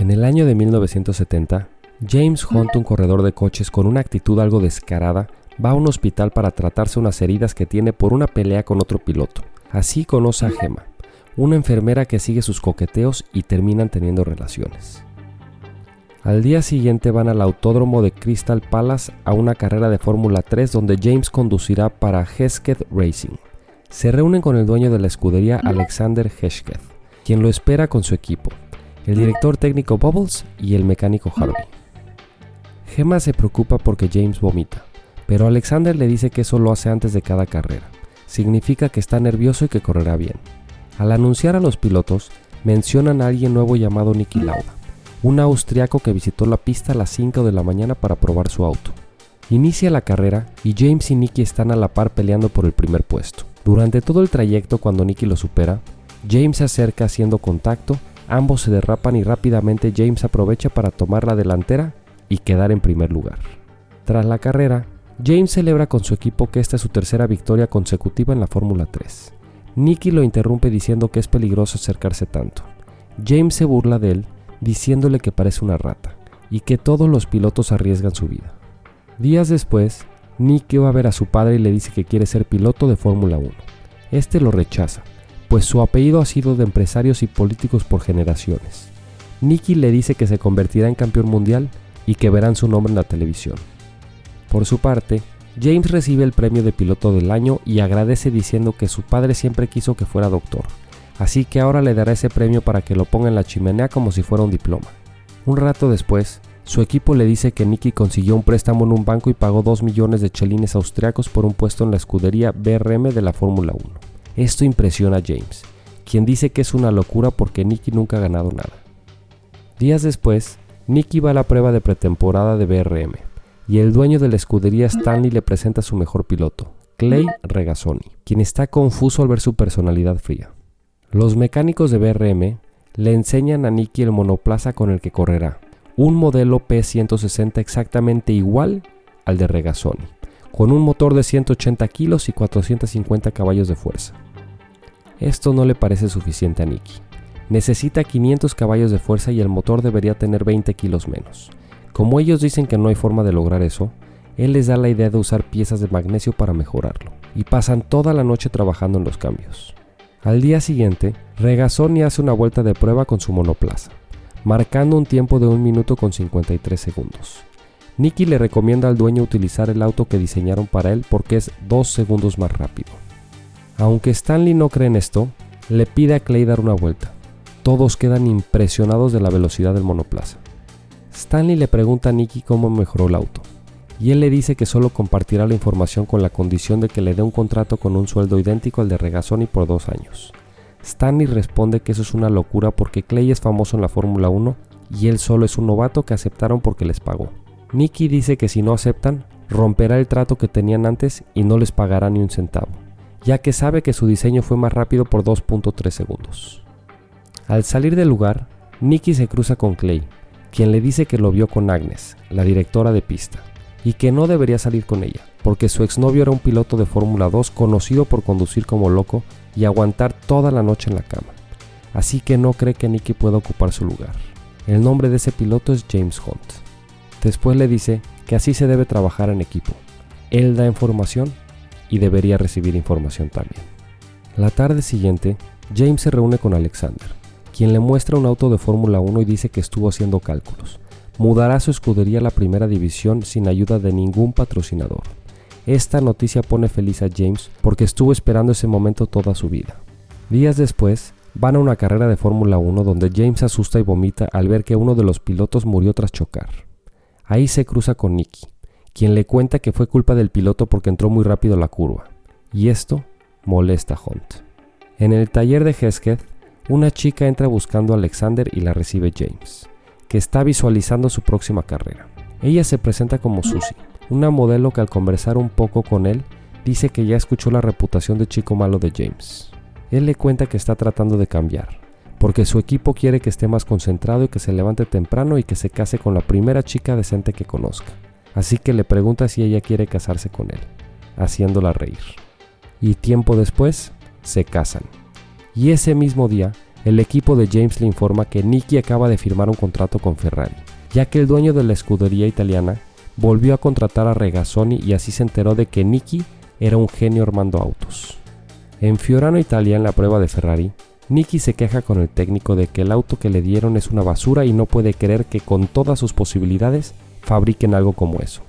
En el año de 1970, James Hunt, un corredor de coches con una actitud algo descarada, va a un hospital para tratarse unas heridas que tiene por una pelea con otro piloto. Así conoce a Gemma, una enfermera que sigue sus coqueteos y terminan teniendo relaciones. Al día siguiente van al autódromo de Crystal Palace a una carrera de Fórmula 3 donde James conducirá para Hesketh Racing. Se reúnen con el dueño de la escudería, Alexander Hesketh, quien lo espera con su equipo, el director técnico Bubbles y el mecánico Harvey. Gemma se preocupa porque James vomita, pero Alexander le dice que eso lo hace antes de cada carrera. Significa que está nervioso y que correrá bien. Al anunciar a los pilotos, mencionan a alguien nuevo llamado Niki Lauda, un austriaco que visitó la pista a las 5 de la mañana para probar su auto. Inicia la carrera y James y Niki están a la par peleando por el primer puesto. Durante todo el trayecto, cuando Niki lo supera, James se acerca haciendo contacto, ambos se derrapan y rápidamente James aprovecha para tomar la delantera y quedar en primer lugar. Tras la carrera, James celebra con su equipo que esta es su tercera victoria consecutiva en la Fórmula 3. Niki lo interrumpe diciendo que es peligroso acercarse tanto. James se burla de él, diciéndole que parece una rata y que todos los pilotos arriesgan su vida. Días después, Niki va a ver a su padre y le dice que quiere ser piloto de Fórmula 1. Este lo rechaza, pues su apellido ha sido de empresarios y políticos por generaciones. Niki le dice que se convertirá en campeón mundial y que verán su nombre en la televisión. Por su parte, James recibe el premio de piloto del año y agradece diciendo que su padre siempre quiso que fuera doctor, así que ahora le dará ese premio para que lo ponga en la chimenea como si fuera un diploma. Un rato después, su equipo le dice que Niki consiguió un préstamo en un banco y pagó 2 millones de chelines austriacos por un puesto en la escudería BRM de la Fórmula 1. Esto impresiona a James, quien dice que es una locura porque Niki nunca ha ganado nada. Días después, Niki va a la prueba de pretemporada de BRM, y el dueño de la escudería Stanley le presenta a su mejor piloto, Clay Regazzoni, quien está confuso al ver su personalidad fría. Los mecánicos de BRM le enseñan a Niki el monoplaza con el que correrá, un modelo P160 exactamente igual al de Regazzoni, con un motor de 180 kilos y 450 caballos de fuerza. Esto no le parece suficiente a Niki. Necesita 500 caballos de fuerza y el motor debería tener 20 kilos menos. Como ellos dicen que no hay forma de lograr eso, él les da la idea de usar piezas de magnesio para mejorarlo, y pasan toda la noche trabajando en los cambios. Al día siguiente, Regazzoni hace una vuelta de prueba con su monoplaza, marcando un tiempo de 1 minuto con 53 segundos. Niki le recomienda al dueño utilizar el auto que diseñaron para él porque es 2 segundos más rápido. Aunque Stanley no cree en esto, le pide a Clay dar una vuelta. Todos quedan impresionados de la velocidad del monoplaza. Stanley le pregunta a Niki cómo mejoró el auto, y él le dice que solo compartirá la información con la condición de que le dé un contrato con un sueldo idéntico al de Regazzoni por 2 años. Stanley responde que eso es una locura porque Clay es famoso en la Fórmula 1 y él solo es un novato que aceptaron porque les pagó. Niki dice que si no aceptan, romperá el trato que tenían antes y no les pagará ni un centavo, ya que sabe que su diseño fue más rápido por 2.3 segundos. Al salir del lugar, Niki se cruza con Clay, quien le dice que lo vio con Agnes, la directora de pista, y que no debería salir con ella, porque su exnovio era un piloto de Fórmula 2 conocido por conducir como loco y aguantar toda la noche en la cama, así que no cree que Niki pueda ocupar su lugar. El nombre de ese piloto es James Hunt. Después le dice que así se debe trabajar en equipo. Él da información y debería recibir información también. La tarde siguiente, James se reúne con Alexander, quien le muestra un auto de Fórmula 1 y dice que estuvo haciendo cálculos. Mudará su escudería a la primera división sin ayuda de ningún patrocinador. Esta noticia pone feliz a James porque estuvo esperando ese momento toda su vida. Días después, van a una carrera de Fórmula 1 donde James se asusta y vomita al ver que uno de los pilotos murió tras chocar. Ahí se cruza con Niki, quien le cuenta que fue culpa del piloto porque entró muy rápido a la curva, y esto molesta a Hunt. En el taller de Hesketh, una chica entra buscando a Alexander y la recibe James, que está visualizando su próxima carrera. Ella se presenta como Susie, una modelo que al conversar un poco con él, dice que ya escuchó la reputación de chico malo de James. Él le cuenta que está tratando de cambiar, porque su equipo quiere que esté más concentrado y que se levante temprano y que se case con la primera chica decente que conozca. Así que le pregunta si ella quiere casarse con él, haciéndola reír. Y tiempo después, se casan. Y ese mismo día, el equipo de James le informa que Niki acaba de firmar un contrato con Ferrari, ya que el dueño de la escudería italiana volvió a contratar a Regazzoni y así se enteró de que Niki era un genio armando autos. En Fiorano, Italia, en la prueba de Ferrari, Niki se queja con el técnico de que el auto que le dieron es una basura y no puede creer que con todas sus posibilidades fabriquen algo como eso.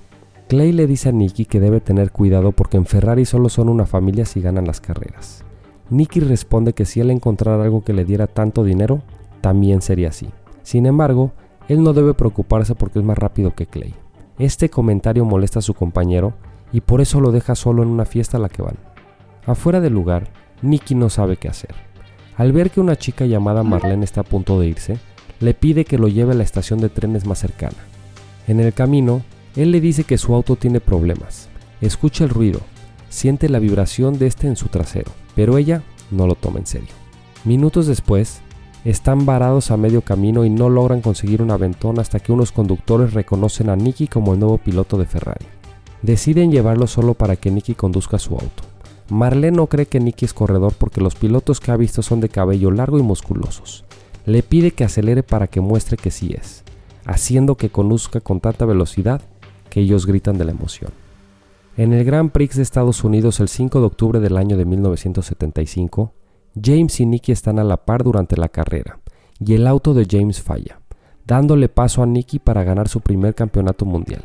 Clay le dice a Niki que debe tener cuidado porque en Ferrari solo son una familia si ganan las carreras. Niki responde que si él encontrara algo que le diera tanto dinero, también sería así. Sin embargo, él no debe preocuparse porque es más rápido que Clay. Este comentario molesta a su compañero y por eso lo deja solo en una fiesta a la que van. Afuera del lugar, Niki no sabe qué hacer. Al ver que una chica llamada Marlene está a punto de irse, le pide que lo lleve a la estación de trenes más cercana. En el camino, él le dice que su auto tiene problemas. Escucha el ruido, siente la vibración de este en su trasero, pero ella no lo toma en serio. Minutos después, están varados a medio camino y no logran conseguir un aventón hasta que unos conductores reconocen a Niki como el nuevo piloto de Ferrari. Deciden llevarlo solo para que Niki conduzca su auto. Marlene no cree que Niki es corredor porque los pilotos que ha visto son de cabello largo y musculosos. Le pide que acelere para que muestre que sí es, haciendo que conduzca con tanta velocidad que ellos gritan de la emoción. En el Grand Prix de Estados Unidos el 5 de octubre del año de 1975, James y Niki están a la par durante la carrera, y el auto de James falla, dándole paso a Niki para ganar su primer campeonato mundial.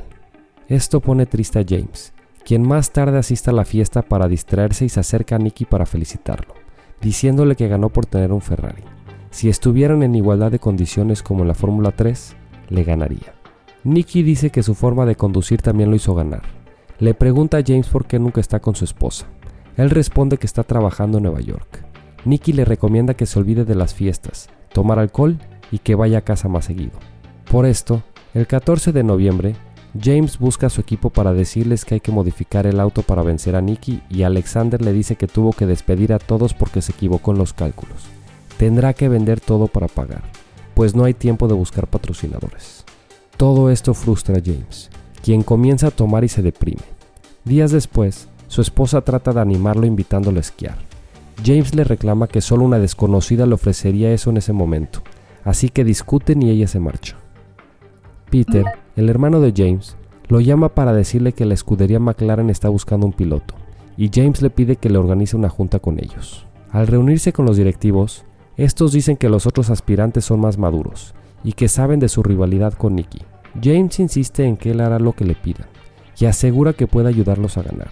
Esto pone triste a James, quien más tarde asiste a la fiesta para distraerse y se acerca a Niki para felicitarlo, diciéndole que ganó por tener un Ferrari. Si estuvieran en igualdad de condiciones como en la Fórmula 3, le ganaría. Niki dice que su forma de conducir también lo hizo ganar. Le pregunta a James por qué nunca está con su esposa. Él responde que está trabajando en Nueva York. Niki le recomienda que se olvide de las fiestas, tomar alcohol y que vaya a casa más seguido. Por esto, el 14 de noviembre, James busca a su equipo para decirles que hay que modificar el auto para vencer a Niki y Alexander le dice que tuvo que despedir a todos porque se equivocó en los cálculos. Tendrá que vender todo para pagar, pues no hay tiempo de buscar patrocinadores. Todo esto frustra a James, quien comienza a tomar y se deprime. Días después, su esposa trata de animarlo invitándolo a esquiar. James le reclama que solo una desconocida le ofrecería eso en ese momento, así que discuten y ella se marcha. Peter, el hermano de James, lo llama para decirle que la escudería McLaren está buscando un piloto, y James le pide que le organice una junta con ellos. Al reunirse con los directivos, estos dicen que los otros aspirantes son más maduros, y que saben de su rivalidad con Niki. James insiste en que él hará lo que le pidan, y asegura que puede ayudarlos a ganar,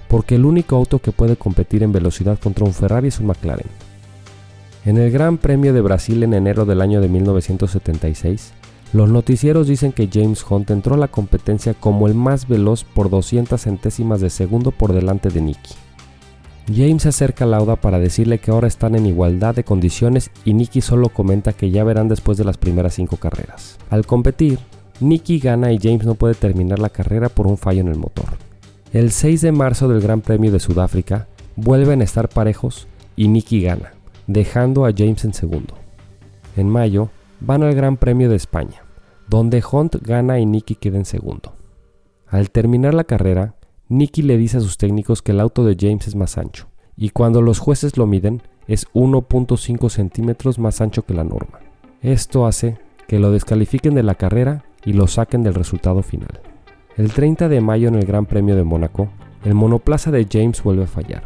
porque el único auto que puede competir en velocidad contra un Ferrari es un McLaren. En el Gran Premio de Brasil en enero del año de 1976, los noticieros dicen que James Hunt entró a la competencia como el más veloz por 200 centésimas de segundo por delante de Niki. James se acerca a Lauda para decirle que ahora están en igualdad de condiciones y Niki solo comenta que ya verán después de las primeras 5 carreras. Al competir, Niki gana y James no puede terminar la carrera por un fallo en el motor. El 6 de marzo del Gran Premio de Sudáfrica vuelven a estar parejos y Niki gana, dejando a James en segundo. En mayo van al Gran Premio de España, donde Hunt gana y Niki queda en segundo. Al terminar la carrera, Niki le dice a sus técnicos que el auto de James es más ancho, y cuando los jueces lo miden, es 1.5 centímetros más ancho que la norma. Esto hace que lo descalifiquen de la carrera y lo saquen del resultado final. El 30 de mayo en el Gran Premio de Mónaco, el monoplaza de James vuelve a fallar.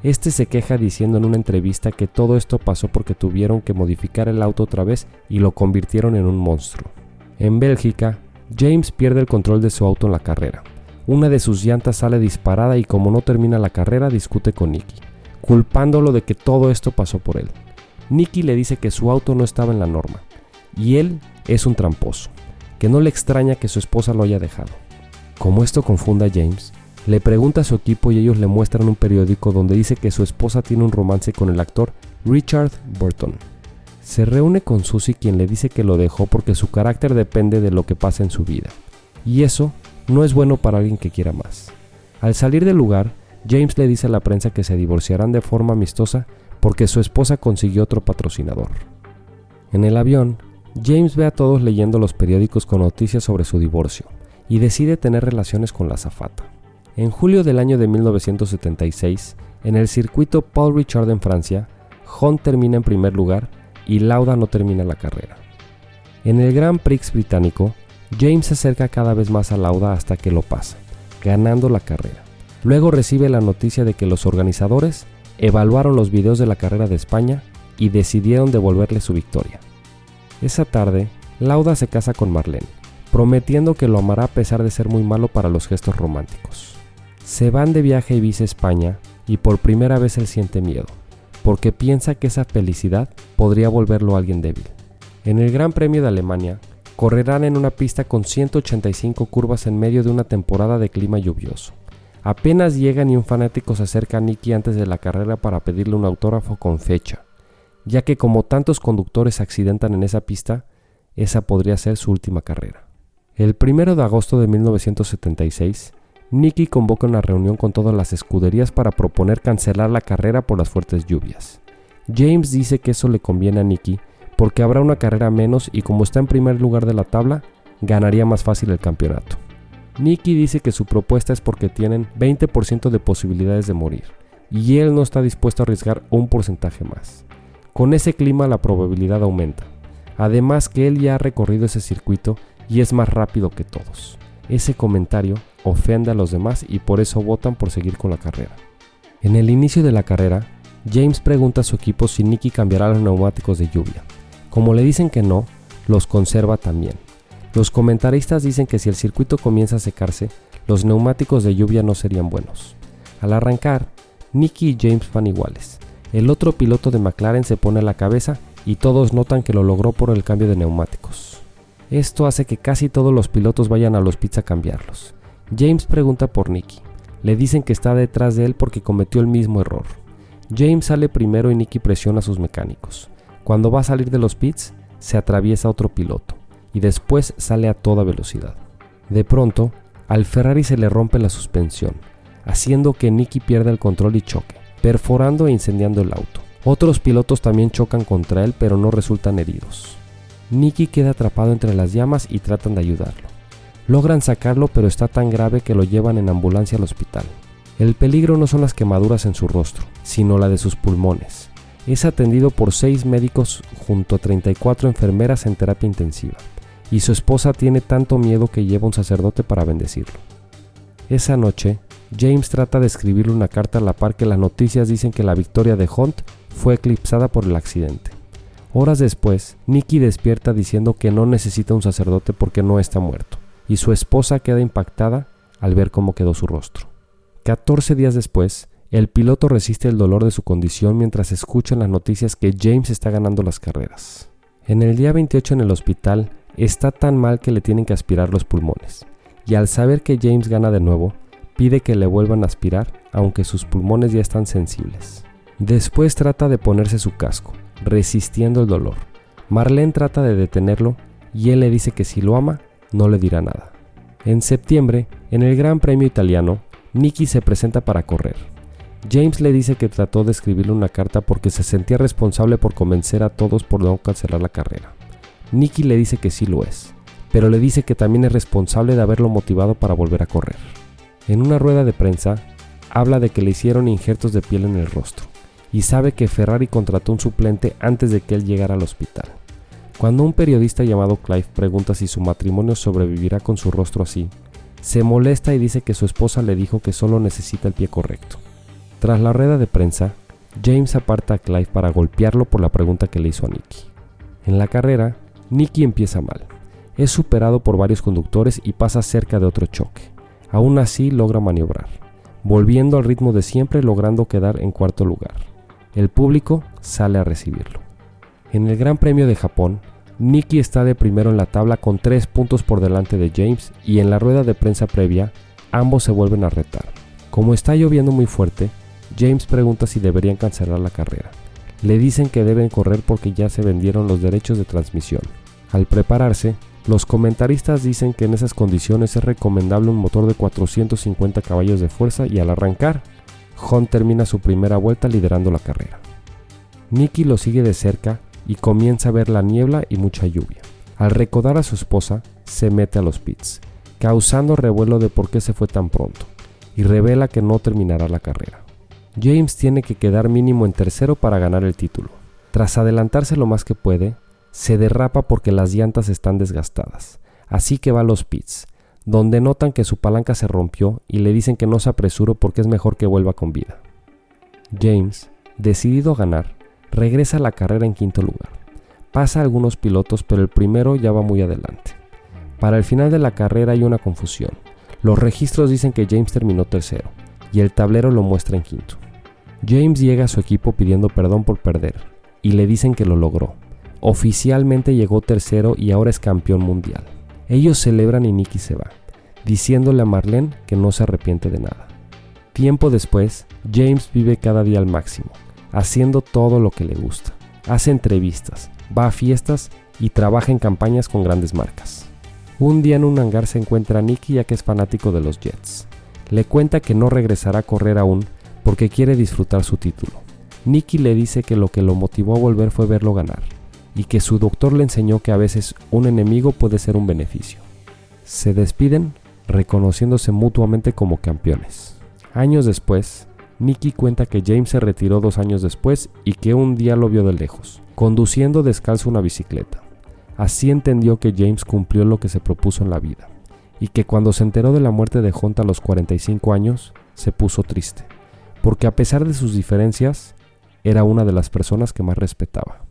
Este se queja diciendo en una entrevista que todo esto pasó porque tuvieron que modificar el auto otra vez y lo convirtieron en un monstruo. En Bélgica, James pierde el control de su auto en la carrera. Una de sus llantas sale disparada y como no termina la carrera discute con Niki, culpándolo de que todo esto pasó por él. Niki le dice que su auto no estaba en la norma y él es un tramposo, que no le extraña que su esposa lo haya dejado. Como esto confunde a James, le pregunta a su equipo y ellos le muestran un periódico donde dice que su esposa tiene un romance con el actor Richard Burton. Se reúne con Susie, quien le dice que lo dejó porque su carácter depende de lo que pasa en su vida, y eso no es bueno para alguien que quiera más. Al salir del lugar, James le dice a la prensa que se divorciarán de forma amistosa porque su esposa consiguió otro patrocinador. En el avión, James ve a todos leyendo los periódicos con noticias sobre su divorcio y decide tener relaciones con la azafata. En julio del año de 1976, en el circuito Paul Ricard en Francia, Hunt termina en primer lugar, y Lauda no termina la carrera. En el Grand Prix británico, James se acerca cada vez más a Lauda hasta que lo pasa, ganando la carrera. Luego recibe la noticia de que los organizadores evaluaron los videos de la carrera de España y decidieron devolverle su victoria. Esa tarde, Lauda se casa con Marlene, prometiendo que lo amará a pesar de ser muy malo para los gestos románticos. Se van de viaje a Ibiza, España, y por primera vez él siente miedo, porque piensa que esa felicidad podría volverlo a alguien débil. En el Gran Premio de Alemania, correrán en una pista con 185 curvas en medio de una temporada de clima lluvioso. Apenas llegan y un fanático se acerca a Niki antes de la carrera para pedirle un autógrafo con fecha, ya que como tantos conductores se accidentan en esa pista, esa podría ser su última carrera. El 1 de agosto de 1976, Niki convoca una reunión con todas las escuderías para proponer cancelar la carrera por las fuertes lluvias. James dice que eso le conviene a Niki porque habrá una carrera menos y como está en primer lugar de la tabla, ganaría más fácil el campeonato. Niki dice que su propuesta es porque tienen 20% de posibilidades de morir y él no está dispuesto a arriesgar un porcentaje más. Con ese clima la probabilidad aumenta. Además que él ya ha recorrido ese circuito y es más rápido que todos. Ese comentario ofende a los demás y por eso votan por seguir con la carrera. En el inicio de la carrera, James pregunta a su equipo si Niki cambiará los neumáticos de lluvia. Como le dicen que no, los conserva también. Los comentaristas dicen que si el circuito comienza a secarse, los neumáticos de lluvia no serían buenos. Al arrancar, Niki y James van iguales. El otro piloto de McLaren se pone a la cabeza y todos notan que lo logró por el cambio de neumáticos. Esto hace que casi todos los pilotos vayan a los pits a cambiarlos. James pregunta por Niki. Le dicen que está detrás de él porque cometió el mismo error. James sale primero y Niki presiona a sus mecánicos. Cuando va a salir de los pits, se atraviesa otro piloto y después sale a toda velocidad. De pronto, al Ferrari se le rompe la suspensión, haciendo que Niki pierda el control y choque, perforando e incendiando el auto. Otros pilotos también chocan contra él pero no resultan heridos. Niki queda atrapado entre las llamas y tratan de ayudarlo. Logran sacarlo pero está tan grave que lo llevan en ambulancia al hospital. El peligro no son las quemaduras en su rostro, sino la de sus pulmones. Es atendido por 6 médicos junto a 34 enfermeras en terapia intensiva, y su esposa tiene tanto miedo que lleva un sacerdote para bendecirlo. Esa noche, James trata de escribirle una carta a la par que las noticias dicen que la victoria de Hunt fue eclipsada por el accidente. Horas después, Niki despierta diciendo que no necesita un sacerdote porque no está muerto, y su esposa queda impactada al ver cómo quedó su rostro. 14 días después, el piloto resiste el dolor de su condición mientras escucha en las noticias que James está ganando las carreras. En el día 28 en el hospital, está tan mal que le tienen que aspirar los pulmones, y al saber que James gana de nuevo, pide que le vuelvan a aspirar, aunque sus pulmones ya están sensibles. Después trata de ponerse su casco, resistiendo el dolor. Marlene trata de detenerlo y él le dice que si lo ama, no le dirá nada. En septiembre, en el Gran Premio Italiano, Niki se presenta para correr. James le dice que trató de escribirle una carta porque se sentía responsable por convencer a todos por no cancelar la carrera. Niki le dice que sí lo es, pero le dice que también es responsable de haberlo motivado para volver a correr. En una rueda de prensa, habla de que le hicieron injertos de piel en el rostro y sabe que Ferrari contrató un suplente antes de que él llegara al hospital. Cuando un periodista llamado Clive pregunta si su matrimonio sobrevivirá con su rostro así, se molesta y dice que su esposa le dijo que solo necesita el pie correcto. Tras la rueda de prensa, James aparta a Clive para golpearlo por la pregunta que le hizo a Niki. En la carrera, Niki empieza mal. Es superado por varios conductores y pasa cerca de otro choque. Aún así logra maniobrar, volviendo al ritmo de siempre, logrando quedar en cuarto lugar. El público sale a recibirlo. En el Gran Premio de Japón, Niki está de primero en la tabla con 3 puntos por delante de James y en la rueda de prensa previa, ambos se vuelven a retar. Como está lloviendo muy fuerte, James pregunta si deberían cancelar la carrera. Le dicen que deben correr porque ya se vendieron los derechos de transmisión. Al prepararse, los comentaristas dicen que en esas condiciones es recomendable un motor de 450 caballos de fuerza y al arrancar, Hunt termina su primera vuelta liderando la carrera. Niki lo sigue de cerca y comienza a ver la niebla y mucha lluvia. Al recordar a su esposa, se mete a los pits, causando revuelo de por qué se fue tan pronto, y revela que no terminará la carrera. James tiene que quedar mínimo en tercero para ganar el título. Tras adelantarse lo más que puede, se derrapa porque las llantas están desgastadas, así que va a los pits, donde notan que su palanca se rompió y le dicen que no se apresure porque es mejor que vuelva con vida. James, decidido a ganar, regresa a la carrera en quinto lugar. Pasa a algunos pilotos, pero el primero ya va muy adelante. Para el final de la carrera hay una confusión. Los registros dicen que James terminó tercero, y el tablero lo muestra en quinto. James llega a su equipo pidiendo perdón por perder, y le dicen que lo logró. Oficialmente llegó tercero y ahora es campeón mundial. Ellos celebran y Nicky se va, diciéndole a Marlene que no se arrepiente de nada. Tiempo después, James vive cada día al máximo, haciendo todo lo que le gusta. Hace entrevistas, va a fiestas y trabaja en campañas con grandes marcas. Un día en un hangar se encuentra a Nicky ya que es fanático de los Jets. Le cuenta que no regresará a correr aún porque quiere disfrutar su título. Nicky le dice que lo que lo motivó a volver fue verlo ganar y que su doctor le enseñó que a veces un enemigo puede ser un beneficio. Se despiden reconociéndose mutuamente como campeones. Años después, Nicky cuenta que James se retiró 2 años después y que un día lo vio de lejos, conduciendo descalzo una bicicleta. Así entendió que James cumplió lo que se propuso en la vida, y que cuando se enteró de la muerte de Honta a los 45 años, se puso triste, porque a pesar de sus diferencias, era una de las personas que más respetaba.